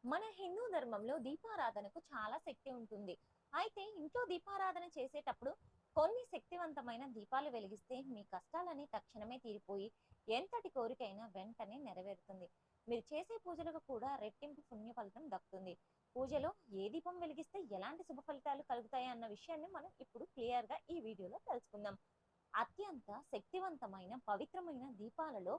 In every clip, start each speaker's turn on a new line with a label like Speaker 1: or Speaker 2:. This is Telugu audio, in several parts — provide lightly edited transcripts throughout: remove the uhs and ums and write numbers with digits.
Speaker 1: మన హిందూ ధర్మంలో దీపారాధనకు చాలా శక్తి ఉంటుంది. అయితే ఇంట్లో దీపారాధన చేసేటప్పుడు కొన్ని శక్తివంతమైన దీపాలు వెలిగిస్తే మీ కష్టాలని తక్షణమే తీరిపోయి ఎంతటి కోరికైనా వెంటనే నెరవేరుతుంది. మీరు చేసే పూజలకు కూడా రెట్టింపు పుణ్య ఫలితం దక్కుతుంది. పూజలో ఏ దీపం వెలిగిస్తే ఎలాంటి శుభ ఫలితాలు కలుగుతాయి అన్న విషయాన్ని మనం ఇప్పుడు క్లియర్గా ఈ వీడియోలో తెలుసుకుందాం. అత్యంత శక్తివంతమైన పవిత్రమైన దీపాలలో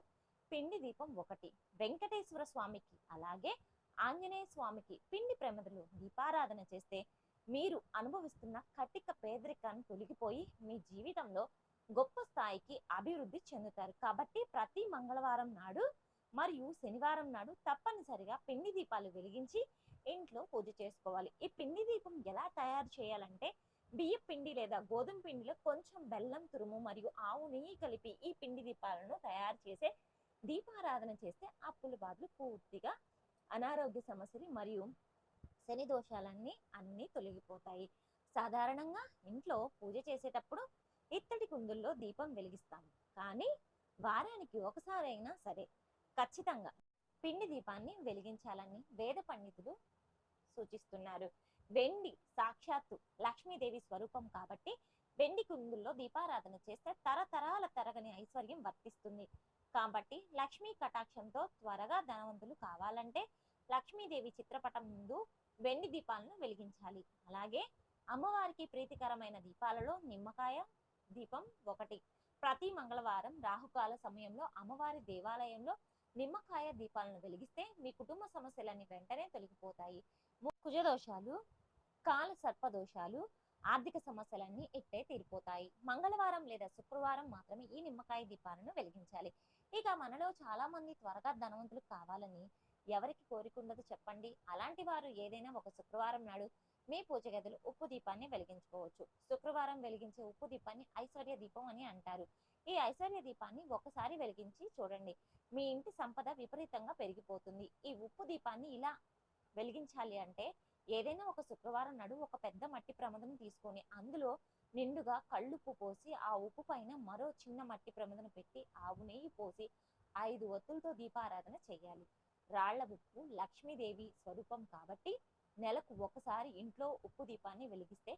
Speaker 1: పిండి దీపం ఒకటి. వెంకటేశ్వర స్వామికి అలాగే ఆంజనేయ స్వామికి పిండి ప్రమిదలు దీపారాధన చేస్తే మీరు అనుభవిస్తున్న కటిక పేదరికాన్ని తొలగిపోయి మీ జీవితంలో గొప్ప స్థాయికి అభివృద్ధి చెందుతారు. కాబట్టి ప్రతి మంగళవారం నాడు మరియు శనివారం నాడు తప్పనిసరిగా పిండి దీపాలు వెలిగించి ఇంట్లో పూజ చేసుకోవాలి. ఈ పిండి దీపం ఎలా తయారు చేయాలంటే బియ్య పిండి లేదా గోధుమ పిండిలో కొంచెం బెల్లం తురుము మరియు ఆవు నెయ్యి కలిపి ఈ పిండి దీపాలను తయారు చేసే దీపారాధన చేస్తే అప్పుల బాధలు పూర్తిగా, అనారోగ్య సమస్యలు మరియు శని దోషాలన్నీ అన్నీ తొలగిపోతాయి. సాధారణంగా ఇంట్లో పూజ చేసేటప్పుడు ఇత్తడి కుందుల్లో దీపం వెలిగిస్తాము. కానీ వారానికి ఒకసారి అయినా సరే ఖచ్చితంగా పిండి దీపాన్ని వెలిగించాలని వేద పండితులు సూచిస్తున్నారు. వెండి సాక్షాత్తు లక్ష్మీదేవి స్వరూపం కాబట్టి వెండి కుందుల్లో దీపారాధన చేస్తే తరతరాల తరగని ఐశ్వర్యం వర్తిస్తుంది. కాబట్టి లక్ష్మీ కటాక్షంతో త్వరగా ధనవంతులు కావాలంటే లక్ష్మీదేవి చిత్రపటం ముందు వెండి దీపాలను వెలిగించాలి. అలాగే అమ్మవారికి ప్రీతికరమైన దీపాలలో నిమ్మకాయ దీపం ఒకటి. ప్రతి మంగళవారం రాహుకాల సమయంలో అమ్మవారి దేవాలయంలో నిమ్మకాయ దీపాలను వెలిగిస్తే మీ కుటుంబ సమస్యలన్నీ వెంటనే తొలగిపోతాయి. కుజదోషాలు, కాల సర్పదోషాలు, ఆర్థిక సమస్యలన్నీ ఇట్టే తీరిపోతాయి. మంగళవారం లేదా శుక్రవారం మాత్రమే ఈ నిమ్మకాయ దీపాలను వెలిగించాలి. ఇక మనలో చాలా మంది త్వరగా ధనవంతులు కావాలని ఎవరికి కోరిక ఉండదు చెప్పండి. అలాంటి వారు ఏదైనా ఒక శుక్రవారం నాడు మీ పూజ గదిలో ఉప్పు దీపాన్ని వెలిగించుకోవచ్చు. శుక్రవారం వెలిగించే ఉప్పు దీపాన్ని ఐశ్వర్య దీపం అని అంటారు. ఈ ఐశ్వర్య దీపాన్ని ఒకసారి వెలిగించి చూడండి, మీ ఇంటి సంపద విపరీతంగా పెరిగిపోతుంది. ఈ ఉప్పు దీపాన్ని ఇలా వెలిగించాలి అంటే ఏదైనా ఒక శుక్రవారం నాడు ఒక పెద్ద మట్టి ప్రమిదను తీసుకొని అందులో నిండుగా కళ్ళుప్పు పోసి ఆ ఉప్పు పైన మరో చిన్న మట్టి ప్రమిదను పెట్టి ఆవు నెయ్యి పోసి 5 ఒత్తులతో దీపారాధన చేయాలి. రాళ్ల ఉప్పు లక్ష్మీదేవి స్వరూపం కాబట్టి నెలకు ఒకసారి ఇంట్లో ఉప్పు దీపాన్ని వెలిగిస్తే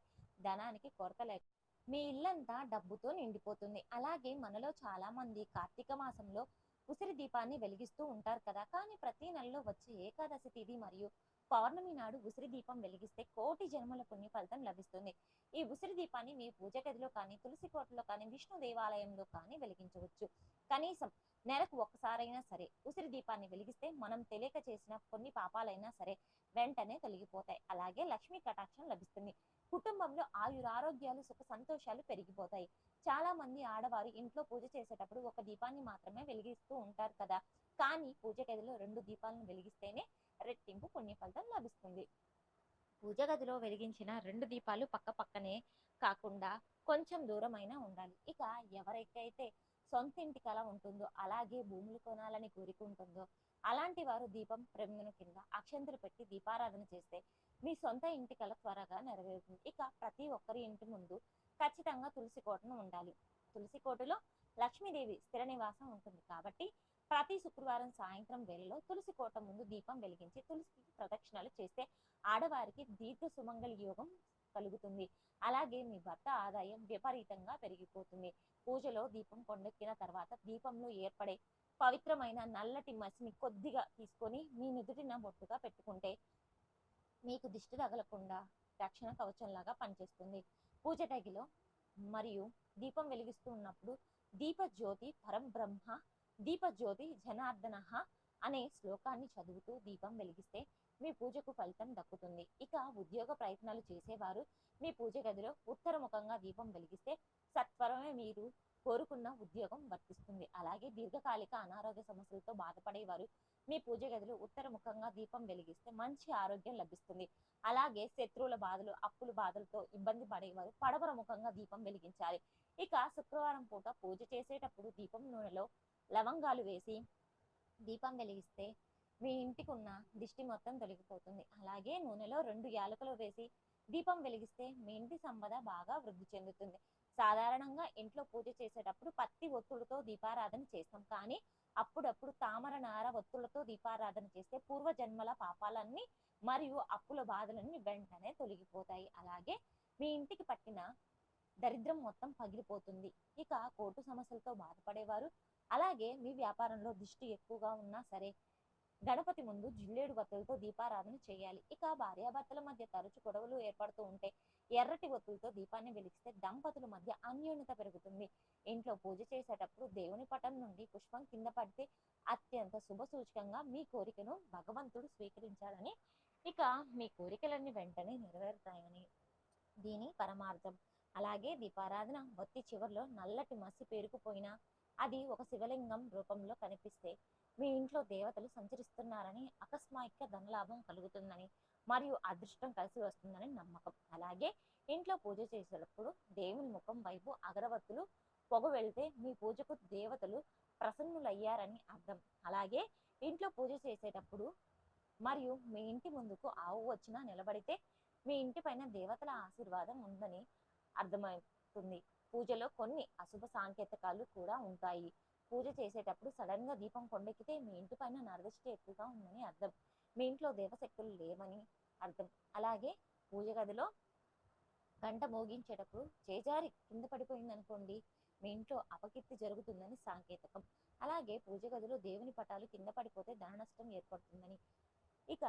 Speaker 1: ధనానికి కొరత లేక మీ ఇల్లంతా డబ్బుతో నిండిపోతుంది. అలాగే మనలో చాలా మంది కార్తీక మాసంలో ఉసిరి దీపాన్ని వెలిగిస్తూ ఉంటారు కదా. కానీ ప్రతి నెలలో వచ్చే ఏకాదశి తిథి మరియు పౌర్ణమి నాడు ఉసిరి దీపం వెలిగిస్తే కోటి జన్మల పుణ్య ఫలితం లభిస్తుంది. ఈ ఉసిరి దీపాన్ని మీ పూజ గదిలో కానీ, తులసి కోటలో కానీ, విష్ణు దేవాలయంలో కానీ వెలిగించవచ్చు. కనీసం నెలకు ఒక్కసారైనా సరే ఉసిరి దీపాన్ని వెలిగిస్తే మనం తెలియక చేసిన కొన్ని పాపాలైనా సరే వెంటనే తొలగిపోతాయి. అలాగే లక్ష్మీ కటాక్షం లభిస్తుంది. కుటుంబంలో ఆయురారోగ్యాలు, సుఖ సంతోషాలు పెరిగిపోతాయి. చాలా మంది ఆడవారు ఇంట్లో పూజ చేసేటప్పుడు ఒక దీపాన్ని మాత్రమే వెలిగిస్తూ ఉంటారు కదా. కానీ పూజ గదిలో 2 దీపాలను వెలిగిస్తేనే రెట్టింపు పుణ్య ఫలితం లభిస్తుంది. పూజ గదిలో వెలిగించిన 2 దీపాలు పక్క పక్కనే కాకుండా కొంచెం దూరమైనా ఉండాలి. ఇక ఎవరికైతే సొంత ఇంటి కల ఉంటుందో, అలాగే భూములు కొనాలని కోరుకుంటుందో అలాంటి వారు దీపం ప్రమిదను కింద అక్షంతలు పెట్టి దీపారాధన చేస్తే మీ సొంత ఇంటి కల త్వరగా నెరవేరుతుంది. ఇక ప్రతి ఒక్కరి ఇంటి ముందు ఖచ్చితంగా తులసి కోటను ఉండాలి. తులసి కోటలో లక్ష్మీదేవి స్థిర నివాసం ఉంటుంది కాబట్టి ప్రతి శుక్రవారం సాయంత్రం వేళలో తులసి కోట ముందు దీపం వెలిగించి తులసికి ప్రదక్షిణలు చేస్తే ఆడవారికి దీర్ఘ సుమంగళి యోగం కలుగుతుంది. అలాగే మీ భర్త ఆదాయం విపరీతంగా పెరిగిపోతుంది. పూజలో దీపం కొండెక్కిన తర్వాత దీపంలో ఏర్పడే పవిత్రమైన నల్లటి మసిని కొద్దిగా తీసుకొని మీ నుదుటిన బొట్టుగా పెట్టుకుంటే మీకు దిష్టి తగలకుండా రక్షణ కవచంలాగా పనిచేస్తుంది. పూజ గదిలో మరియు దీపం వెలిగిస్తూ ఉన్నప్పుడు దీపజ్యోతి పరబ్రహ్మ దీపజ్యోతి జనార్దన అనే శ్లోకాన్ని చదువుతూ దీపం వెలిగిస్తే మీ పూజకు ఫలితం దక్కుతుంది. ఇక ఉద్యోగ ప్రయత్నాలు చేసేవారు మీ పూజ గదిలో ఉత్తరముఖంగా దీపం వెలిగిస్తే సత్వరమే మీరు కోరుకున్న ఉద్యోగం వర్తిస్తుంది. అలాగే దీర్ఘకాలిక అనారోగ్య సమస్యలతో బాధపడేవారు మీ పూజ గదిలో ఉత్తరముఖంగా దీపం వెలిగిస్తే మంచి ఆరోగ్యం లభిస్తుంది. అలాగే శత్రువుల బాధలు, అప్పుల బాధలతో ఇబ్బంది పడేవారు పడమర ముఖంగా దీపం వెలిగించాలి. ఇక శుక్రవారం పూట పూజ చేసేటప్పుడు దీపం నూనెలో లవంగాలు వేసి దీపం వెలిగిస్తే మీ ఇంటికి ఉన్న దిష్టి మొత్తం తొలగిపోతుంది. అలాగే నూనెలో 2 యాలకులు వేసి దీపం వెలిగిస్తే మీ ఇంటి సంపద బాగా వృద్ధి చెందుతుంది. సాధారణంగా ఇంట్లో పూజ చేసేటప్పుడు పత్తి ఒత్తులతో దీపారాధన చేస్తాం. కానీ అప్పుడప్పుడు తామర నార ఒత్తులతో దీపారాధన చేస్తే పూర్వజన్మల పాపాలన్నీ మరియు అప్పుల బాధలన్నీ వెంటనే తొలగిపోతాయి. అలాగే మీ ఇంటికి పట్టిన దరిద్రం మొత్తం పగిలిపోతుంది. ఇక కోర్టు సమస్యలతో బాధపడేవారు, అలాగే మీ వ్యాపారంలో దిష్టి ఎక్కువగా ఉన్నా సరే గణపతి ముందు జిల్లేడు వత్తులతో దీపారాధన చేయాలి. ఇక భార్యాభర్తల మధ్య తరచు గొడవలు ఏర్పడుతూ ఉంటే ఎర్రటి ఒత్తులతో దీపాన్ని వెలిగిస్తే దంపతుల మధ్య అన్యోన్యత పెరుగుతుంది. ఇంట్లో పూజ చేసేటప్పుడు దేవుని పటం నుండి పుష్పం కింద పడితే అత్యంత శుభ సూచకంగా మీ కోరికను భగవంతుడు స్వీకరించాలని, ఇక మీ కోరికలన్నీ వెంటనే నెరవేరుతాయని దీని పరమార్థం. అలాగే దీపారాధన ఒత్తి చివర్లో నల్లటి మసి పేరుకుపోయినా అది ఒక శివలింగం రూపంలో కనిపిస్తే మీ ఇంట్లో దేవతలు సంచరిస్తున్నారని, అకస్మాత్తుగా ధనలాభం కలుగుతుందని మరియు అదృష్టం కలిసి వస్తుందని నమ్మకం. అలాగే ఇంట్లో పూజ చేసేటప్పుడు దేవుని ముఖం వైపు అగరవత్తులు పొగ వెళ్తే మీ పూజకు దేవతలు ప్రసన్నులయ్యారని అర్థం. అలాగే ఇంట్లో పూజ చేసేటప్పుడు మరియు మీ ఇంటి ముందుకు ఆవు వచ్చినా నిలబడితే మీ ఇంటి పైన దేవతల ఆశీర్వాదం ఉందని అర్థమవుతుంది. పూజలో కొన్ని అశుభ సాంకేతికాలు కూడా ఉంటాయి. పూజ చేసేటప్పుడు సడన్ గా దీపం కొండెక్కితే మీ ఇంటి పైన నరదిష్టి ఎక్కువగా ఉందని అర్థం. మీ ఇంట్లో దేవశక్తులు లేవని అర్థం. అలాగే పూజ గదిలో గంట మోగించేటప్పుడు చేజారి కింద పడిపోయింది అనుకోండి, మీ ఇంట్లో అపకీర్తి జరుగుతుందని సాంకేతికం. అలాగే పూజ గదిలో దేవుని పటాలు కింద పడిపోతే ధన నష్టం ఏర్పడుతుందని. ఇక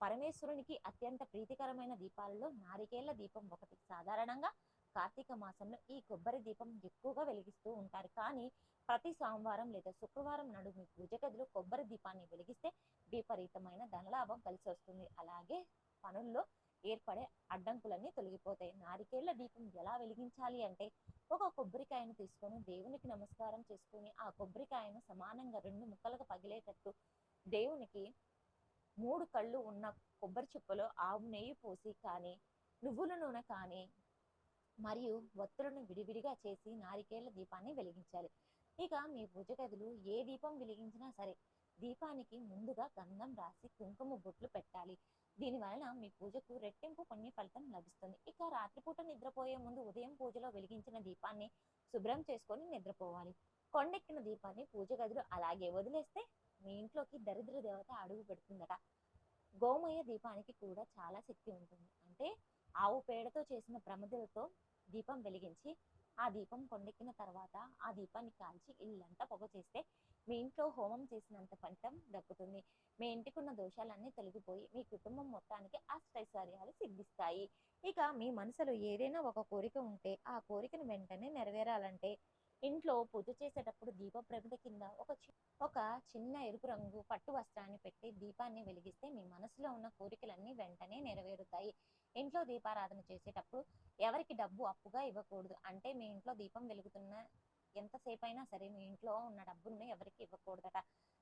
Speaker 1: పరమేశ్వరునికి అత్యంత ప్రీతికరమైన దీపాలలో నారికేళ్ల దీపం ఒకటి. సాధారణంగా కార్తీక మాసంలో ఈ కొబ్బరి దీపం ఎక్కువగా వెలిగిస్తూ ఉంటారు. కానీ ప్రతి సోమవారం లేదా శుక్రవారం నాడు మీ పూజ గదిలో కొబ్బరి దీపాన్ని వెలిగిస్తే విపరీతమైన ధనలాభం కలిసి వస్తుంది. అలాగే పనుల్లో ఏర్పడే అడ్డంకులన్నీ తొలగిపోతాయి. నారికేళ్ల దీపం ఎలా వెలిగించాలి అంటే, ఒక కొబ్బరికాయను తీసుకొని దేవునికి నమస్కారం చేసుకుని ఆ కొబ్బరికాయను సమానంగా 2 ముక్కలుగా పగిలేటట్టు దేవునికి 3 కళ్ళు ఉన్న కొబ్బరి చిప్పలో ఆవు నెయ్యి పోసి కానీ, నువ్వుల నూనె కానీ మరియు ఒత్తులను విడివిడిగా చేసి నారికేళ్ల దీపాన్ని వెలిగించాలి. ఇక మీ పూజ గదిలో ఏ దీపం వెలిగించినా సరే దీపానికి ముందుగా గంధం రాసి కుంకుమ బొట్లు పెట్టాలి. దీని వలన మీ పూజకు రెట్టింపు పుణ్య ఫలితం లభిస్తుంది. ఇక రాత్రిపూట నిద్రపోయే ముందు ఉదయం పూజలో వెలిగించిన దీపాన్ని శుభ్రం చేసుకొని నిద్రపోవాలి. కొండెక్కిన దీపాన్ని పూజ గదిలో అలాగే వదిలేస్తే మీ ఇంట్లోకి దరిద్ర దేవత అడుగు పెడుతుందట. గోమయ దీపానికి కూడా చాలా శక్తి ఉంటుంది. అంటే ఆవు పేడతో చేసిన ప్రమిదలతో దీపం వెలిగించి ఆ దీపం కొండెక్కిన తర్వాత ఆ దీపాన్ని కాల్చి ఇల్లంతా పొగ చేస్తే మీ ఇంట్లో హోమం చేసినంత ఫలితం దక్కుతుంది. మీ ఇంటికున్న దోషాలన్నీ తొలగిపోయి మీ కుటుంబం మొత్తానికి అష్టైశ్వర్యాలు సిద్ధిస్తాయి. ఇక మీ మనసులో ఏదైనా ఒక కోరిక ఉంటే ఆ కోరికను వెంటనే నెరవేరాలంటే ఇంట్లో పూజ చేసేటప్పుడు దీప ప్రమిద కింద ఒక చిన్న ఎరుపు రంగు పట్టు వస్త్రాన్ని పెట్టి దీపాన్ని వెలిగిస్తే మీ మనసులో ఉన్న కోరికలన్నీ వెంటనే నెరవేరుతాయి. ఇంట్లో దీపారాధన చేసేటప్పుడు ఎవరికి డబ్బు అప్పుగా ఇవ్వకూడదు. అంటే మీ ఇంట్లో దీపం వెలుగుతున్న ఎంతసేపు అయినా సరే మీ ఇంట్లో ఉన్న డబ్బును ఎవరికి ఇవ్వకూడదట.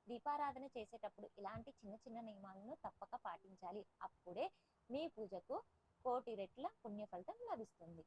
Speaker 1: దీపారాధన చేసేటప్పుడు ఇలాంటి చిన్న చిన్న నియమాలను తప్పక పాటించాలి. అప్పుడే మీ పూజకు 1,00,00,000 రెట్ల పుణ్య ఫలితం లభిస్తుంది.